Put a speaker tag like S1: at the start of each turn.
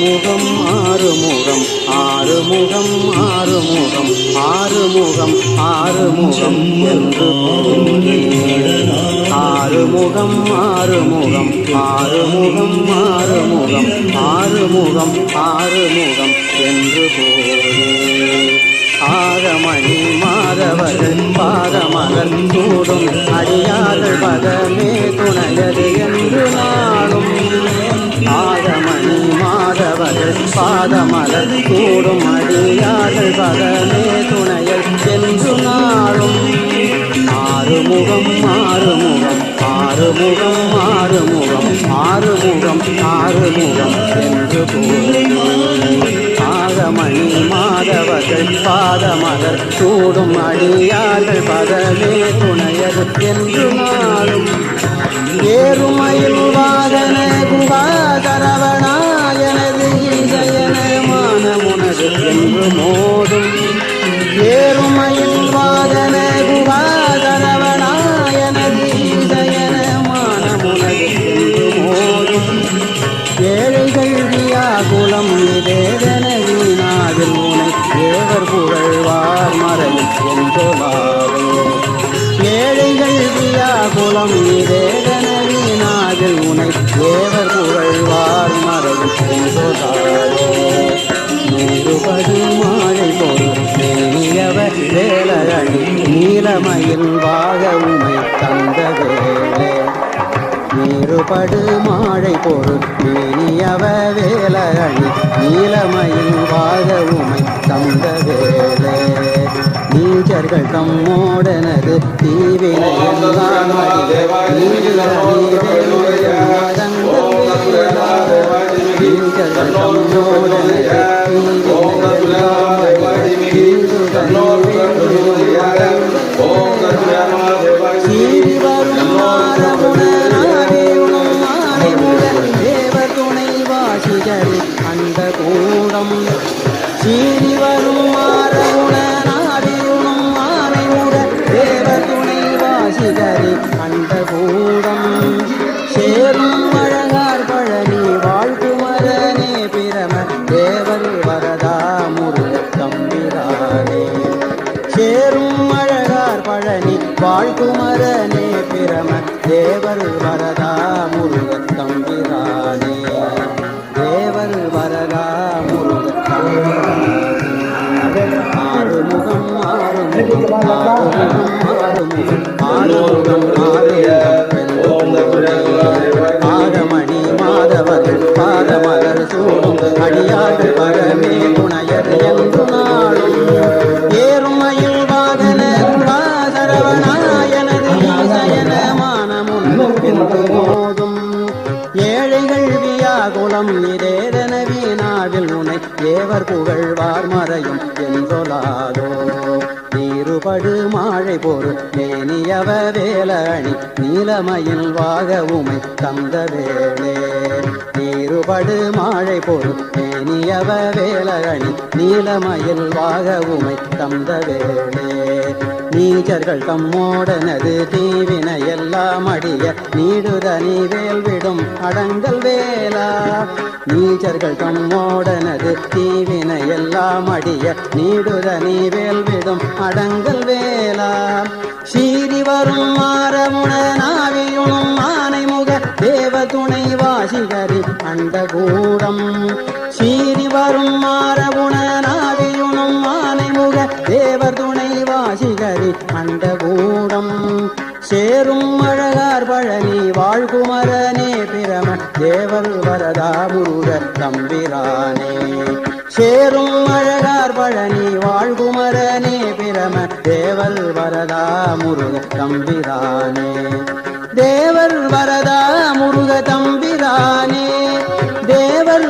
S1: ஆறுமுகம் ஆறுமுகம் ஆறுமுகம் ஆறுமுகம் ஆறுமுகம் ஆறுமுகம் என்று ஆறுமுகம் ஆறுமுகம் ஆறுமுகம் ஆறுமுகம் ஆறுமுகம் ஆறுமுகம் என்று ஆகமணி மாதவர்கள் பாதமகன் சூடும் அடியார்கள் பதமே துணையது என்று நாளும் ஆகமணி மாதவர்கள் பாதமலர் சூடும் அடியார்கள் பதமே துணையல் என்று நாளும் ஆறுமுகம் ஆறுமுகம் ஆறுமுகம் ஆறுமுகம் ஆறுமுகம் ஆறுமுகம் என்று ஆகமணி மாதவர்கள் பாதமலர் சூடும் அடியார்கள் பதமே துணையது என்று நாளும் ஏறுமயில் வாகன குகாதரவனாயனது இசையன மானமுனது என்று மோதும் ஏறுமயில் வாகன குகாதரவனாயனது இசையன மானமுனது என்று மோதும் ஏழைகள் வியாகுலம் இதேதன வீணாதில் உனை தேவர் புகழ்வார் மறையும் என்றாரோ ஏழைகள் வியாகுலம் இதேதன வீணாதில் உனை தேவர் புகழ்வார் மறையும் என்றாரோ நூறுபடு மாழை பொருள் மேனியவர் வேலரணி நீலமயில் வாக உமை தந்த வேளே நீருபடு மாழை பொருள் மேனியவ வேலரணி நீலமயில் வாக உமை தந்த வேளே நீச்சர்கள் தம்மோடனது தீவினையெல்லாம் நீச்சர்கள் தம்மோடனது சீரி வரும் தேவர் துணை வாசிகரி அந்த கூடம் சீரி வரும் மாறவுணனாரியுணும் ஆனைமுட தேவர் துணை வாசிகரி அந்த கூடம் சேரும் அழகார் பழனி வாழ்குமரனே பிரம தேவர் வரதா முருக தம்பிரானே சேரும் அழகார் பழனி வாழ்குமரனே பிரம தேவர் வரதா முருக தம்பிரானே தேவர் வரதா முருக ஆறுமுகம் ஆறுமுகம் ஆறுமுகம் ஆறுமுகம் ஆகமணி மாதவர்கள் பாதமலர் சூடும் அடியார்கள் பரமே துணையது என்று நாளும் ஏறுமயில் வாகன சரவணாயனது ஈசயன மானமுன் என்று மோதும் ஏழைகள் வியாகுலம் இதேதன வீணாவில் உனை தேவர் புகழ்வார் மறையும் என்றொலாதோ நீருபடு மாழை பொருள் மேனியவ வேலணி நீலமயில் வாக உமை தந்த வேளே நீருபடு மாழை பொருள் மேனியவ வேலணி நீலமயில் வாக உமை தந்த வேளே நீச்சர்கள் தம்மோடனது தீவினை எல்லாம் அடிய நீடுதனி வேல்விடும் அடங்கல் வேலா நீச்சர்கள் தம்மோடனது தீவினை எல்லாம் அடிய நீடுதனி வேல்விடும் அடங்கல் வேலா சீரி வரும் மாறமுணனாவியுணும் ஆனைமுக தேவ துணை வாசிகரி அந்த கூடம் சீரி வரும் மாறமுணனாவியுணும் ஆனைமுக தேவர் துணை வாசிகரி அந்த கூடம் சேரும் அழகார் பழனி வாழ்குமரனே பிரம தேவர் வரதா முருக தம்பிரானே சேரும் அழகார் பழனி வாழ்குமரனே பிரம தேவர் வரதா முருக தம்பிரானே தேவர் வரதா முருக தம்பிரானே தேவர்